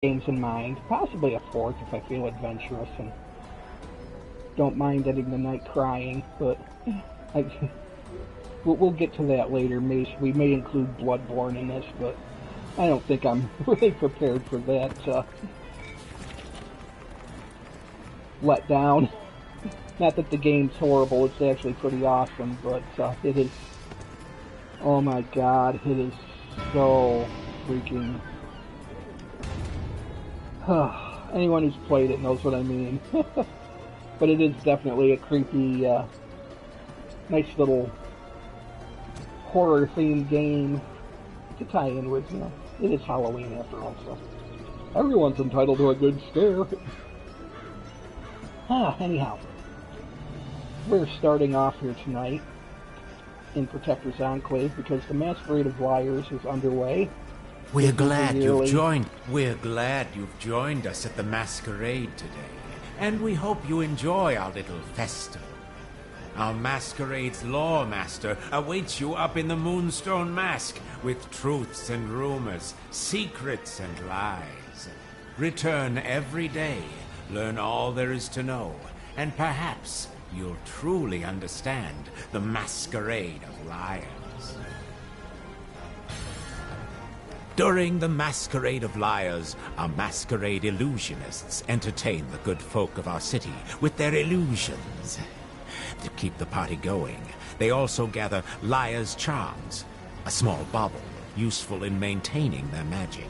games in mind. Possibly a fourth if I feel adventurous and don't mind ending the night crying, but we'll get to that later. We may include Bloodborne in this, but I don't think I'm really prepared for that letdown. Not that the game's horrible, it's actually pretty awesome, but it is... Oh my god, it is so freaking... Anyone who's played it knows what I mean. But it is definitely a creepy, nice little horror-themed game to tie in with, you know. It is Halloween after all, so everyone's entitled to a good scare. Anyhow. We're starting off here tonight in Protector's Enclave because the Masquerade of Liars is underway. We're glad you've joined us at the Masquerade today, and we hope you enjoy our little festival. Our Masquerade's lore master awaits you up in the Moonstone Mask with truths and rumors, secrets and lies. Return every day, learn all there is to know, and perhaps you'll truly understand the Masquerade of Liars. During the Masquerade of Liars, our masquerade illusionists entertain the good folk of our city with their illusions. To keep the party going, they also gather Liars' Charms, a small bauble useful in maintaining their magic.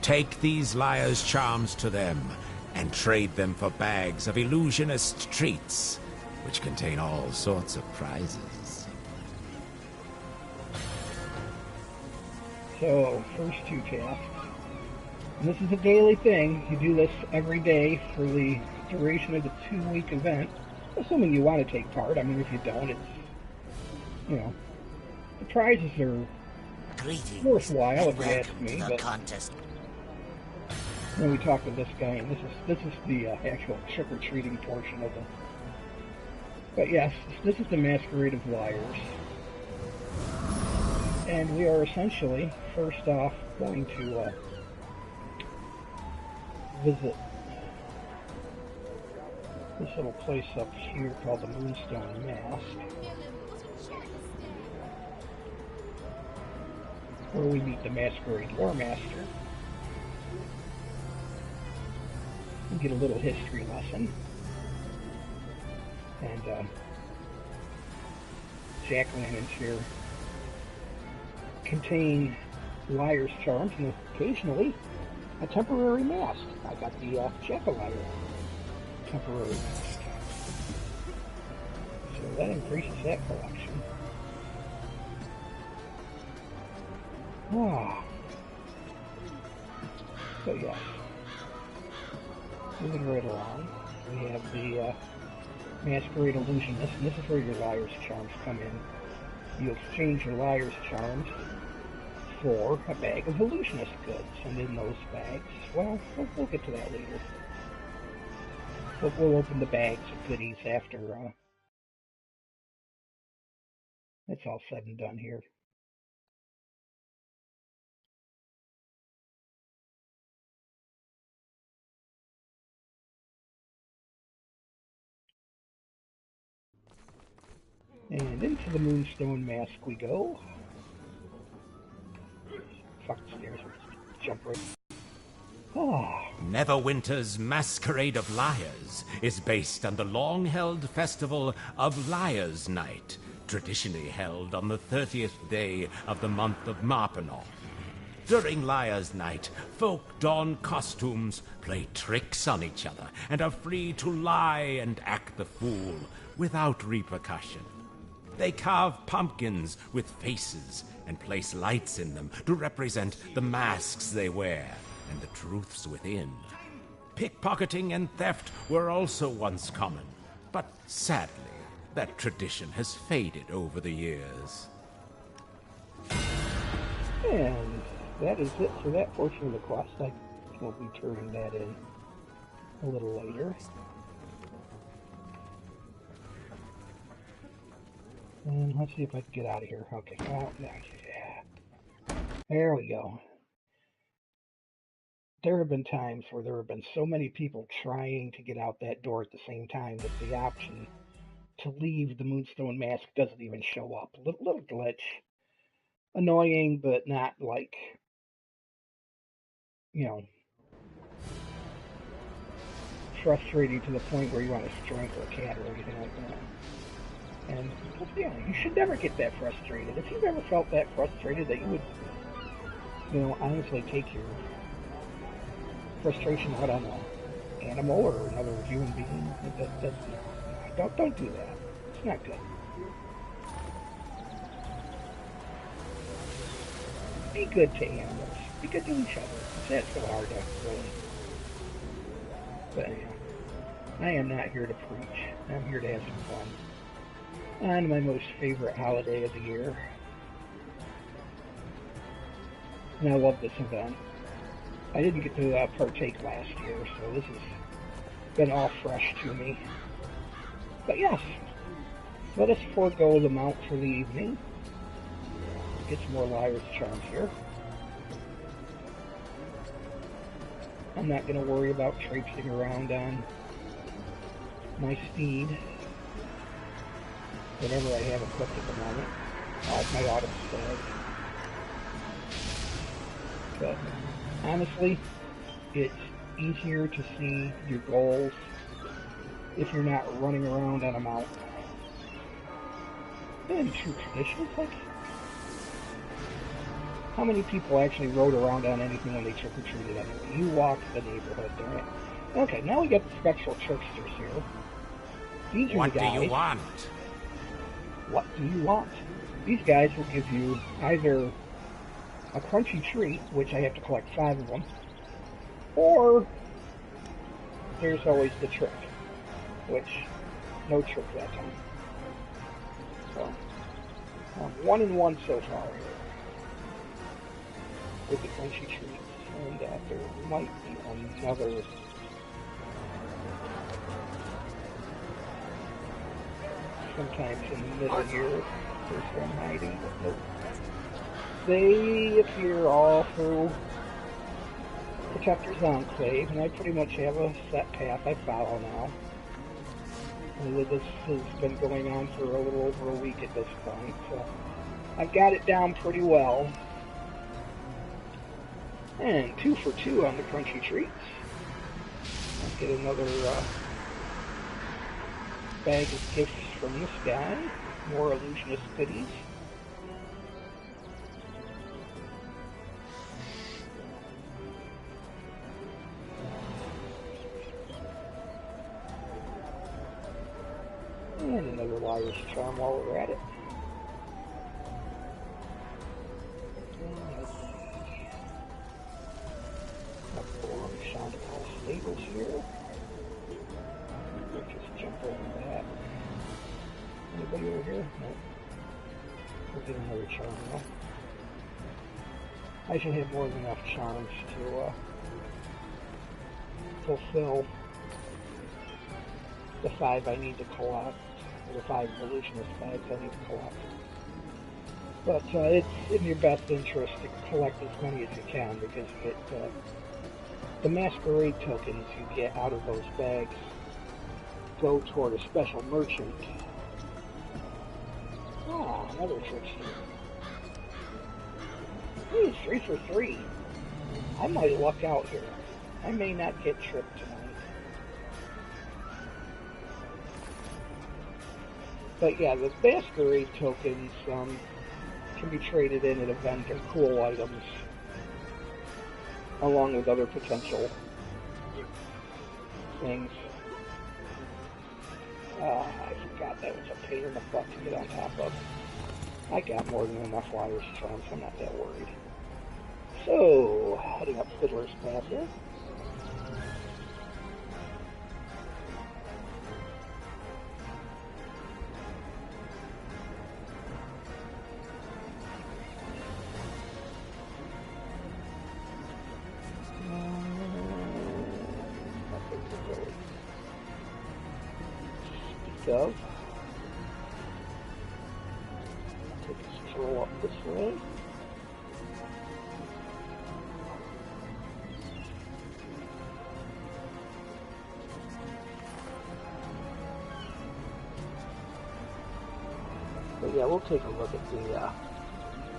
Take these Liars' Charms to them and trade them for bags of illusionist treats, which contain all sorts of prizes. So, first two tasks. And this is a daily thing. You do this every day for the duration of the 2-week event. Assuming you want to take part. I mean, if you don't, it's... You know... The prizes are worthwhile, if you ask me, but... Contest. When we talk to this guy, and this is the actual trick-or-treating portion of it. But yes, this is the Masquerade of Liars. And we are essentially, first off, going to visit this little place up here called the Moonstone Mask, where we meet the Masquerade Lore Master and get a little history lesson. And jack-o'-lanterns here contain Liar's Charms and occasionally a temporary mask. I got the jack-o'-lantern temporary mask. So that increases that collection. So yes. Moving right along, we have the Masquerade Illusionist, and this is where your Liar's Charms come in. You exchange your Liar's Charms for a bag of Illusionist goods, and in those bags, well, we'll get to that later. But we'll open the bags of goodies after it's all said and done here. And into the Moonstone Mask we go. Fuck the stairs, jump right. Neverwinter's Masquerade of Liars is based on the long-held festival of Liars' Night, traditionally held on the 30th day of the month of Marpenoth. During Liars' Night, folk don costumes, play tricks on each other, and are free to lie and act the fool without repercussion. They carve pumpkins with faces and place lights in them to represent the masks they wear and the truths within. Pickpocketing and theft were also once common, but sadly, that tradition has faded over the years. And that is it for that portion of the quest. I will be turning that in a little later. And let's see if I can get out of here. Okay. Oh, yeah. There we go. there have been times where there have been so many people trying to get out that door at the same time that the option to leave the Moonstone Mask doesn't even show up. Little glitch. Annoying, but not like, you know, frustrating to the point where you want to strangle a cat or anything like that. And, yeah, you should never get that frustrated. If you've ever felt that frustrated that you would, you know, honestly take your frustration out on an animal or another human being, don't do that. It's not good. Be good to animals. Be good to each other. It's not so hard to really. But anyhow, I am not here to preach. I'm here to have some fun. On my most favorite holiday of the year. And I love this event. I didn't get to partake last year, so this has been all fresh to me. But yes, let us forego the mount for the evening. Get some more Liar's Charms here. I'm not going to worry about traipsing around on my steed. Whatever I have equipped at the moment. My auto stag. But honestly, it's easier to see your goals if you're not running around on a mount. And true tradition, like, how many people actually rode around on anything when they trick-or-treated anyway? You walked the neighborhood, darn it. Okay, now we got the spectral tricksters here. These are the guys. What do you want? What do you want? These guys will give you either a crunchy treat, which I have to collect 5 of them, or there's always the trick, which no trick that time. So, 1 and 1 so far here with the crunchy treats, and there might be another sometimes in the middle here. There's one hiding, but nope. They appear all through Protector's Enclave, and I pretty much have a set path I follow now. And this has been going on for a little over a week at this point, so I've got it down pretty well. And 2 for 2 on the crunchy treats. Let's get another bag of gifts from this guy. More illusionist goodies. And another Liar's Charm while we're at it. Stables here. We'll just jump over that. Anybody over here? Nope. We'll get another charm now. I should have more than enough charms to fulfill the 5 I need to collect, or the 5 illusionist bags I need to collect. But it's in your best interest to collect as many as you can, because it the masquerade tokens you get out of those bags go toward a special merchant. Ah, another trickster. Ooh, 3 for 3. I might luck out here. I may not get tripped tonight. But yeah, the masquerade tokens can be traded in at event or cool items, along with other potential things. I forgot that was a pain in the butt to get on top of. I got more than enough Liar's Charms, so I'm not that worried. So, heading up Fiddler's Path here. Of. Take a stroll up this way. So yeah, we'll take a look at the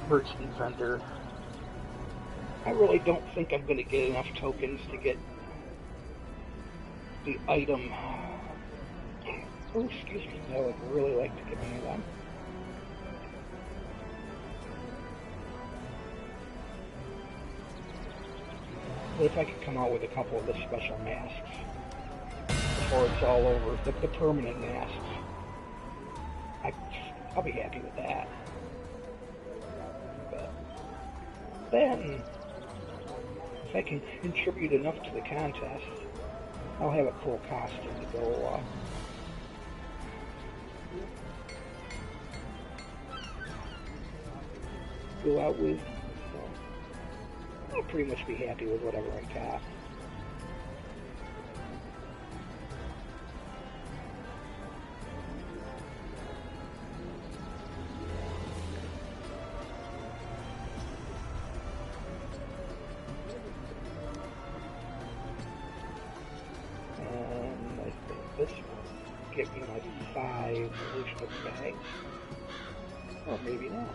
merchant vendor. I really don't think I'm going to get enough tokens to get the item. Oh, excuse me. I would really like to get one of them. But if I could come out with a couple of the special masks before it's all over, the permanent masks, I'll be happy with that. But then, if I can contribute enough to the contest, I'll have a cool costume to go out with. So I'll pretty much be happy with whatever I got. This will give me like 5 illusional bags. Or maybe not.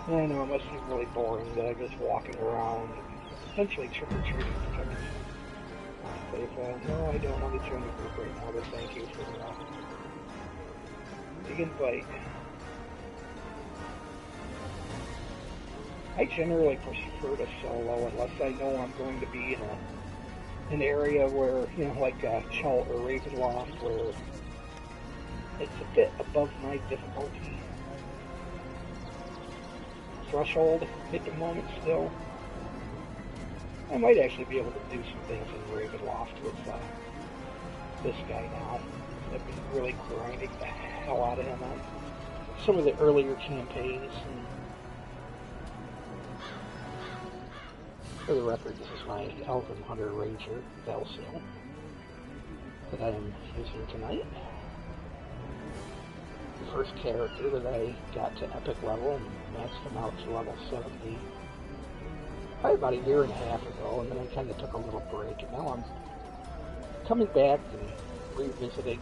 I know it must be really boring that I'm just walking around, essentially trick-or-treating. But if, no, I don't want to join the group right now, but thank you for the invite. I generally prefer to solo unless I know I'm going to be in an area where, you know, like Chult or Ravenloft, where it's a bit above my difficulty threshold at the moment still. I might actually be able to do some things in Ravenloft with this guy now. I've been really grinding the hell out of him on some of the earlier campaigns. And for the record, this is my Elven Hunter Ranger Belsil that I am using tonight. The first character that I got to epic level and maxed him out to level 70 probably about a year and a half ago, and then I kind of took a little break, and now I'm coming back and revisiting.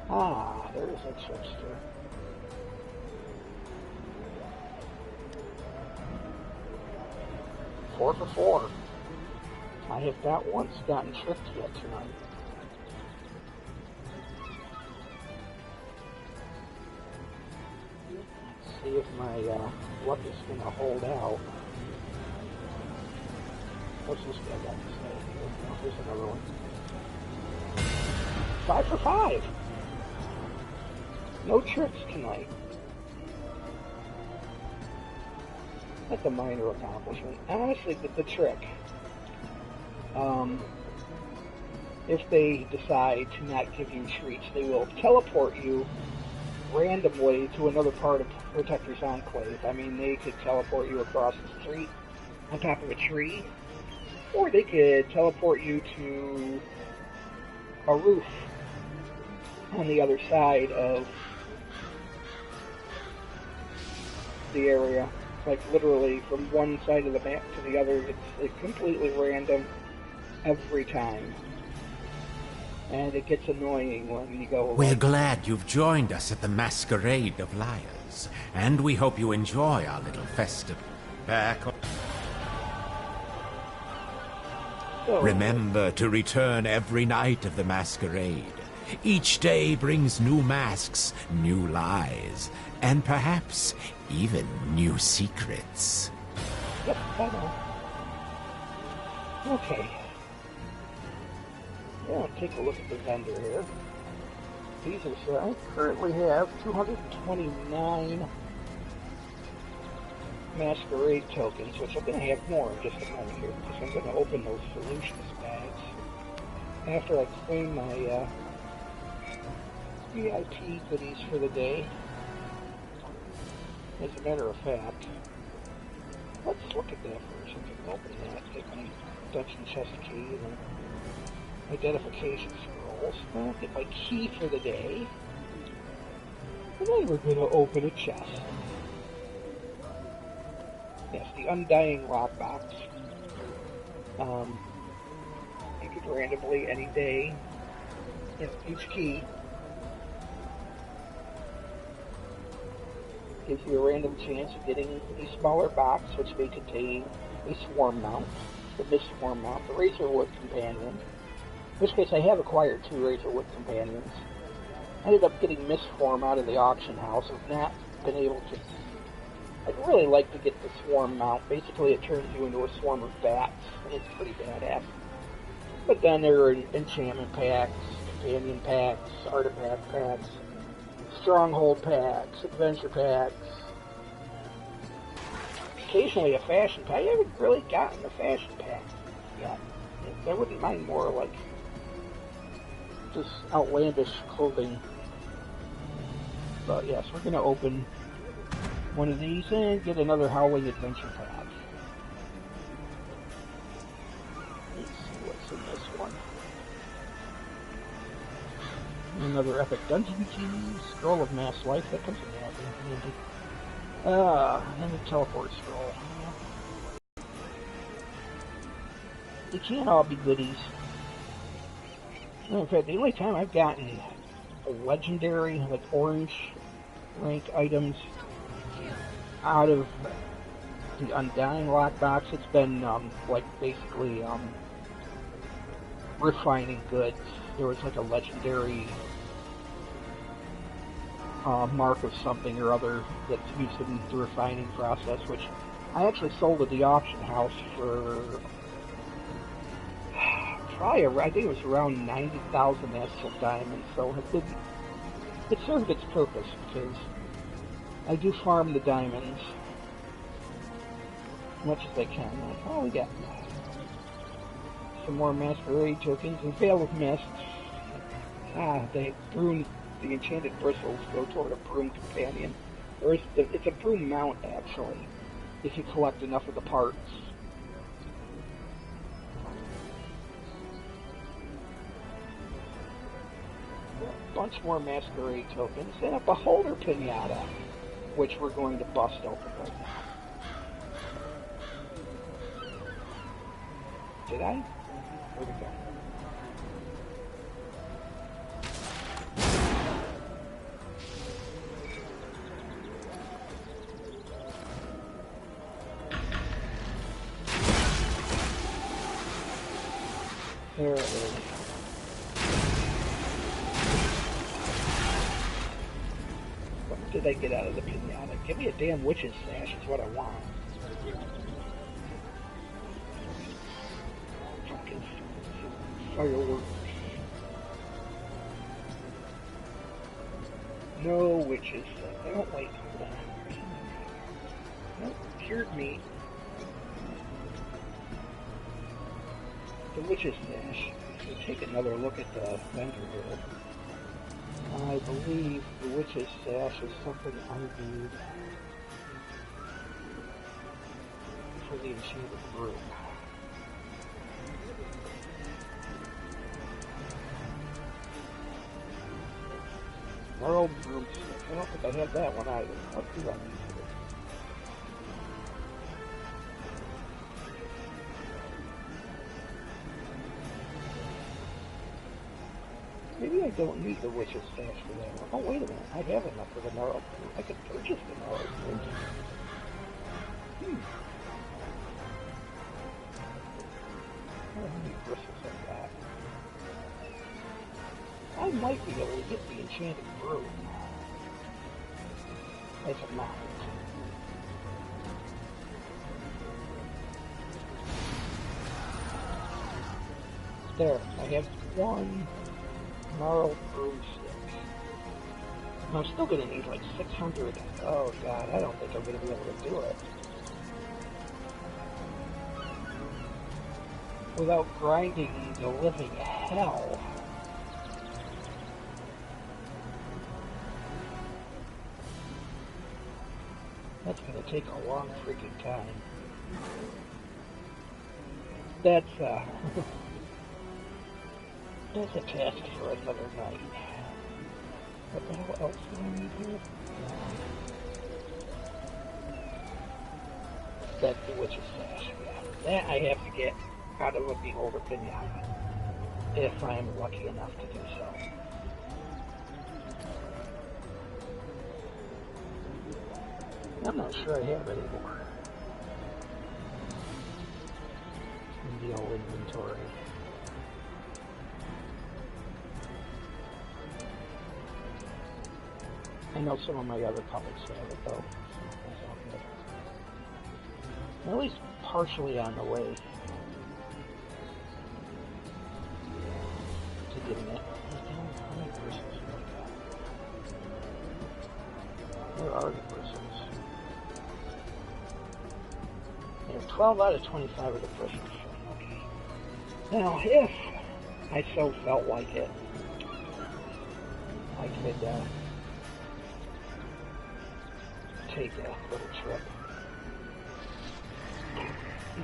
Ah, there's a trickster. Four for 4. I have not once gotten tricked yet tonight. Let's see if my luck is going to hold out. What's this guy got to say? Oh, here's another one. 5 for 5. No tricks tonight. That's a minor accomplishment. Honestly, the trick. If they decide to not give you treats, they will teleport you randomly to another part of Protector's Enclave. I mean, they could teleport you across the street on top of a tree, or they could teleport you to a roof on the other side of the area. Like literally from one side of the map to the other. It's completely random every time. And it gets annoying when you go... We're glad you've joined us at the Masquerade of Liars, and we hope you enjoy our little festival. Remember to return every night of the masquerade. Each day brings new masks, new lies, and perhaps even new secrets. Yep, I know. Okay. Yeah, I'll take a look at the vendor here. These are, I currently have 229 masquerade tokens, which I'm going to have more in just a moment here, because I'm going to open those solutions bags. after I claim my VIP goodies for the day. As a matter of fact, let's look at that first. I can open that, get my dungeon chest key and identification scrolls. I'll get my key for the day. And then we're going to open a chest. Yes, the Undying Lockbox. You could randomly, any day, each key gives you a random chance of getting a smaller box, which may contain a swarm mount, the mist swarm mount, the Razorwood Companion. In which case, I have acquired 2 Razorwood Companions. I ended up getting mist swarm out of the auction house. I've not been able to. I'd really like to get the swarm mount. Basically, it turns you into a swarm of bats, and it's pretty badass. But then there are enchantment packs, companion packs, artifact packs, stronghold packs, adventure packs, occasionally a fashion pack. I haven't really gotten a fashion pack yet. I wouldn't mind more like just outlandish clothing. But yes, we're going to open one of these and get another Howling Adventure pack. Let's see what's in this one. Another Epic Dungeon Key, Scroll of Mass Life, that comes in handy. And a Teleport Scroll. They can't all be goodies. In fact, the only time I've gotten a legendary, like orange rank items out of the Undying Lockbox, it's been, like, basically, refining goods. There was, like, a legendary mark of something or other that's used in the refining process, which I actually sold at the auction house for probably, I think it was around 90,000 Astral Diamonds, so it served its purpose, because I do farm the diamonds as much as I can. Oh, we got some more Masquerade tokens and Veil of Mist. The enchanted bristles go toward a broom companion. Or it's a broom mount, actually, if you collect enough of the parts. A bunch more Masquerade tokens and a Beholder Pinata, which we're going to bust open right now. Did I? Where'd it go? There it is. What did I get out of the pinata? Give me a damn witch's sash is what I want. Fucking fireworks. No witches. I don't like that. Nope, cured meat. The witch's sash. So take another look at the vendor here. I believe the witch's sash is something I need for the enchanted broom. Gnarled broomstick. I don't think I had that one either. Let's do that. Maybe I don't need the witch's stash for that one. Oh, wait a minute. I have enough for the gnarled broom. I could purchase the gnarled broom. How many bristles I got? I might be able to get the enchanted broom as a mount. There, I have one gnarled broomstick. I'm still gonna need like 600. Oh god, I don't think I'm gonna be able to do it. without grinding the living hell. That's gonna take a long freaking time. That's that's a task for another night. What the hell else do I need here? That's the witch's sash. That I have to get out of a beholder pinata, if I am lucky enough to do so. I'm not sure I have anymore in the old inventory. I know some of my other puppets have it though. I'm at least partially on the way to getting it. How many bristles do I got? Where are the bristles? There's 12 out of 25 of the bristles. Okay. Now, if I so felt like it, I could take a little trip.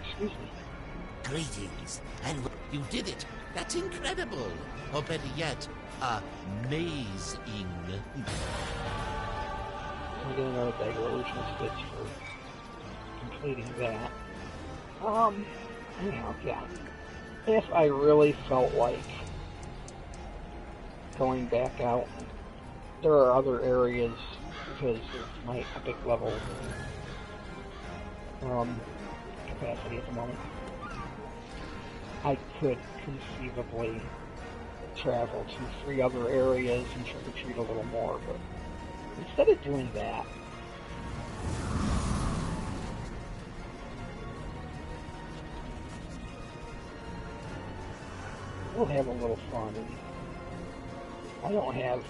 Excuse me. Greetings, and you did it. That's incredible. Or better yet, amazing. I'm getting another bag of illusion stitch for completing that. Anyhow, yeah. If I really felt like going back out, there are other areas because of my epic level capacity at the moment. I could conceivably travel to 3 other areas and trick-or-treat a little more, but instead of doing that, we'll have a little fun. And I don't have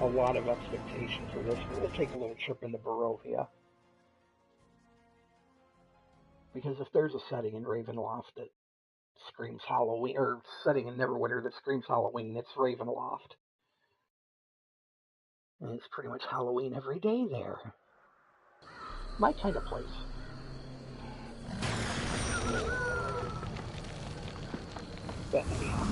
a lot of expectation for this, but we'll take a little trip into Barovia. Because if there's a setting in Ravenloft that screams Halloween, or setting in Neverwinter that screams Halloween, it's Ravenloft. And it's pretty much Halloween every day there. My kind of place. But anyhow.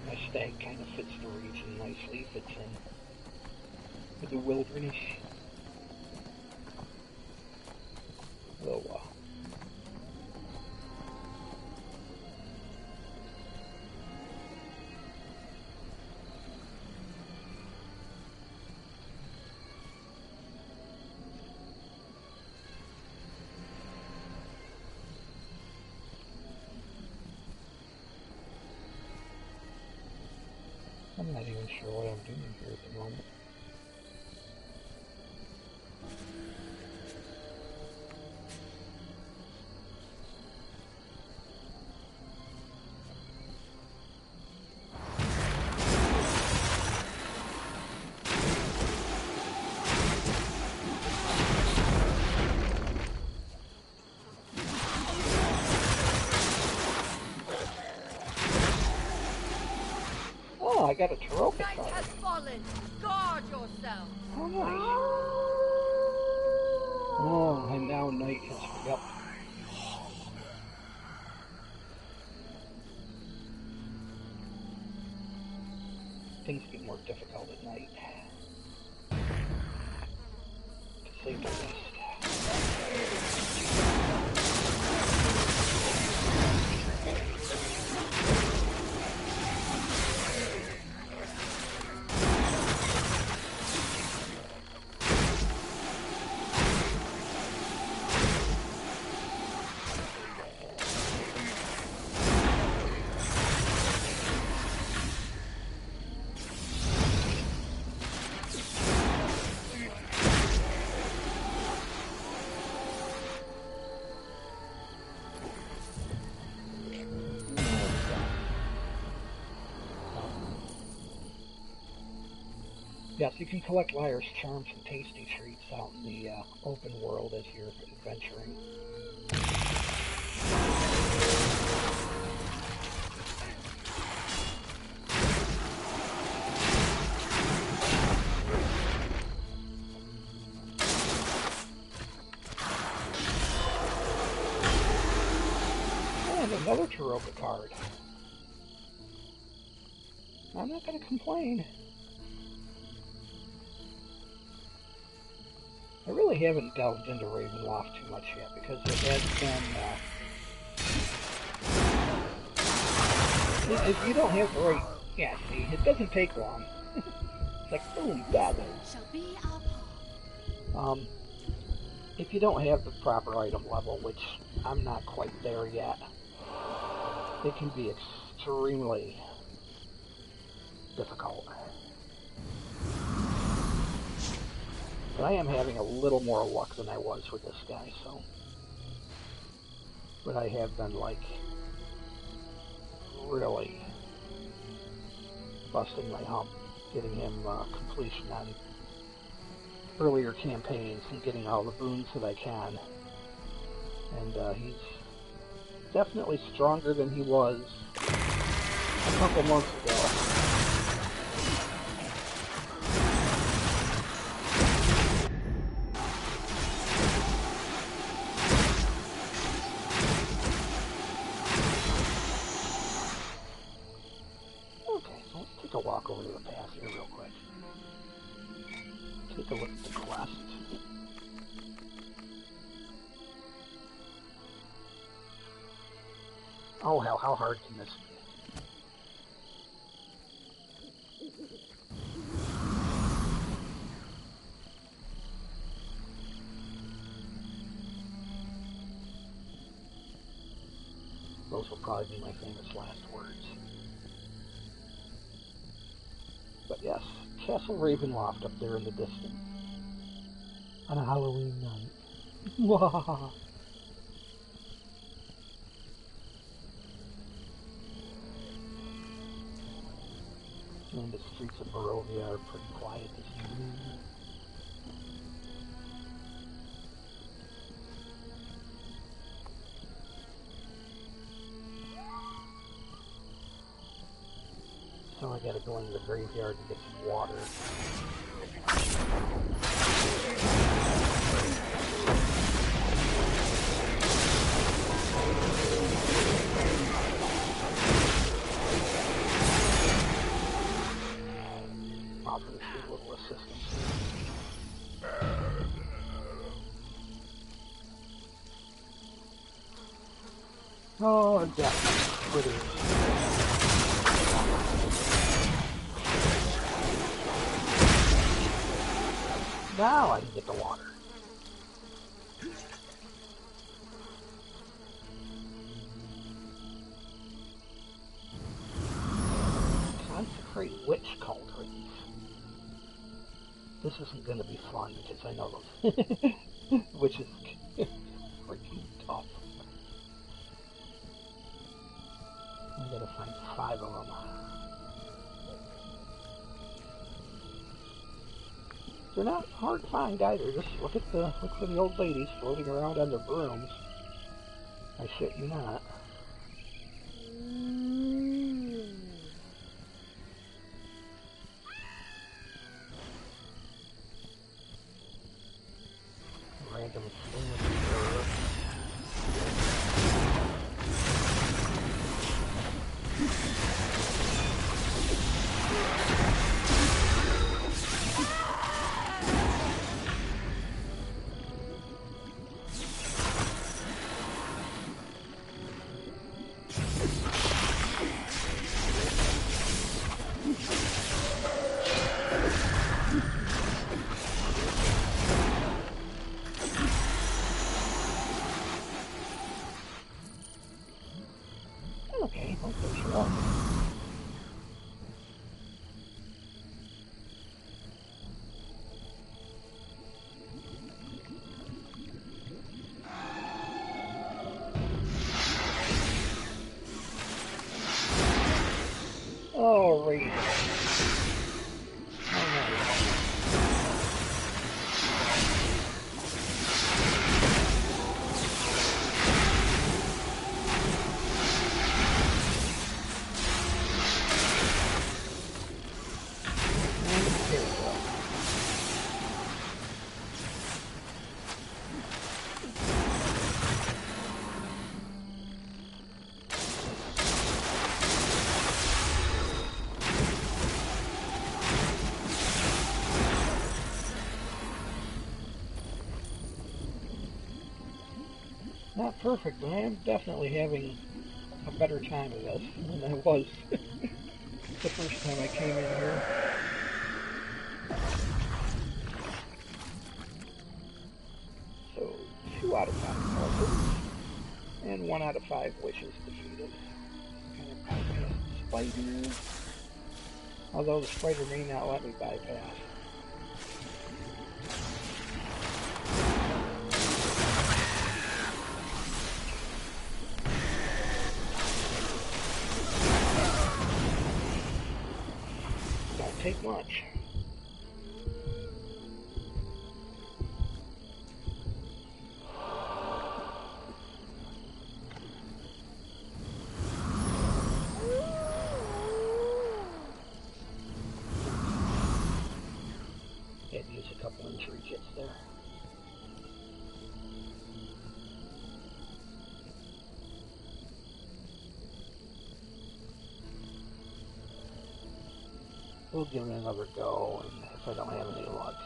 My stag kind of fits the region nicely, fits in with the wilderness. Though, I'm not even sure what I'm doing here at the moment. I got a Taroka Night card. has fallen. Guard yourself. Oh, nice. Oh, and now night has... Yep. Things get more difficult at night. To say the least. Yes, you can collect liar's charms and tasty treats out in the open world as you're adventuring. And another Taroka card. I'm not going to complain. I really haven't delved into Ravenloft too much yet because it has been, if you don't have the right, yeah, see, it doesn't take long. It's like, boom, done. Shall be our path. If you don't have the proper item level, which I'm not quite there yet, it can be extremely difficult. But I am having a little more luck than I was with this guy, so. But I have been, like, really busting my hump, getting him completion on earlier campaigns and getting all the boons that I can. And he's definitely stronger than he was a couple months ago. A walk over to the pass here real quick. Take a look at the quest. Oh hell, how hard can this be? Those will probably be my famous last words. But yes, Castle Ravenloft up there in the distance. On a Halloween night. Wah! And the streets of Barovia are pretty quiet this evening. So I gotta go into the graveyard to get some water. Offer this a little assistance. Oh, I've got critters. Now I can get the water. Consecrate witch cauldrons. This isn't going to be fun because I know those witches freaking tough. I gotta find 5 of them. They're not hard to find either. Just look for the old ladies floating around on their brooms. I shit you not. Random Not perfect, but I am definitely having a better time of this than I was the first time I came in here. So, 2 out of 5 puzzles, and 1 out of 5 wishes defeated. Kind of bypass the spider, although the spider may not let me bypass. Don't take much. Had to use a couple injury kits there. We'll give it another go, and if I don't have any luck,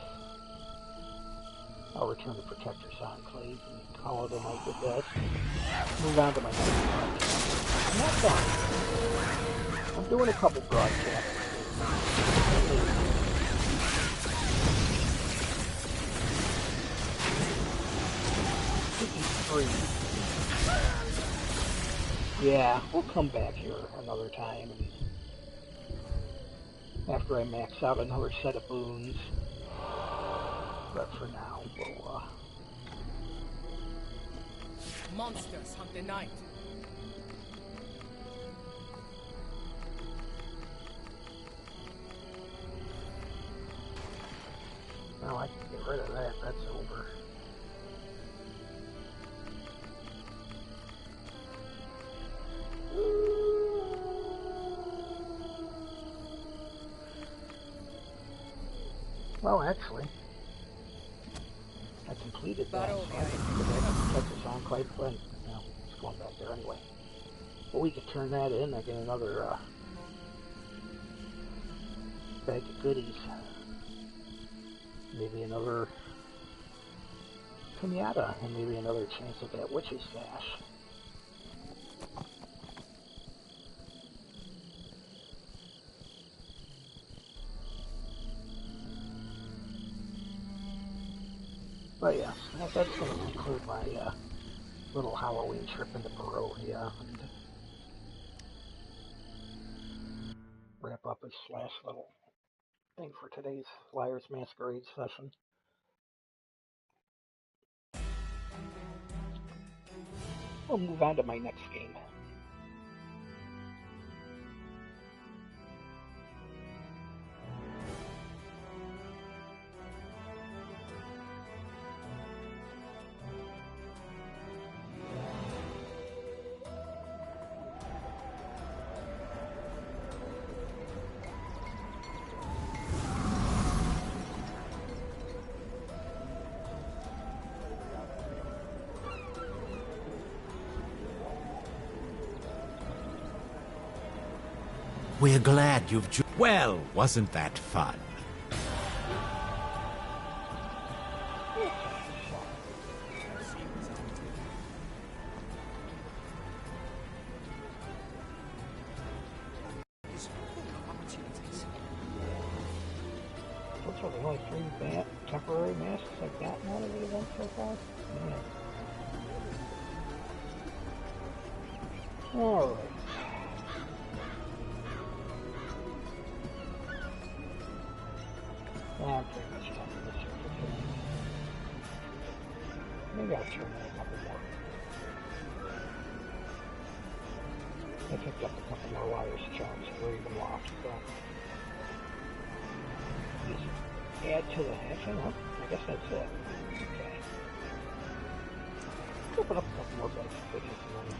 I'll return to Protector's Enclave and call it a night with this. Move on to my next broadcast. I'm not done. I'm doing a couple broadcasts. 53. Yeah, we'll come back here another time and after I max out another set of boons. But for now, we'll monsters hunt the night. Well, I can get rid of that. That's over. Well, actually, I completed that. So I can check this Enclave, but no, it's going back there anyway. But we could turn that in. I get another bag of goodies. Maybe another pinata, and maybe another chance at that witch's stash. But yes, that's going to conclude my little Halloween trip into Barovia and wrap up this last little thing for today's Liar's Masquerade session. We'll move on to my next game. We're glad you've well, wasn't that fun? Those are the only 3 temporary masks I've gotten out of the event so far. Yeah. Alright. I'm pretty much done with this here. Maybe I'll turn in a couple more. I picked up a couple more Liar's Charms for even lost, so just add to the action. Well, I guess that's it. Okay. Open up a couple more bags of goodies and then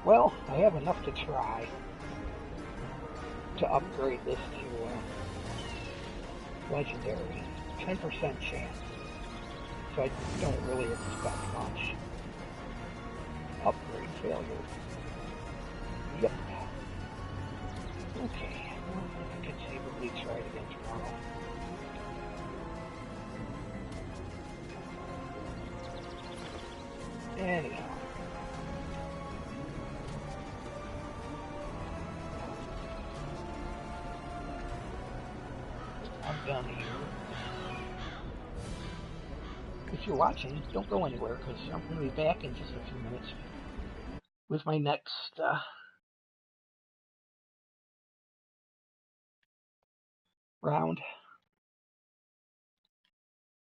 well, I have enough to try to upgrade this to legendary. 10% chance. so I don't really expect much. Upgrade failure. Yep. Okay, well, I could save a leaks right again tomorrow. Anyhow. I'm done here. If you're watching, don't go anywhere, because I'm going to be back in just a few minutes with my next round.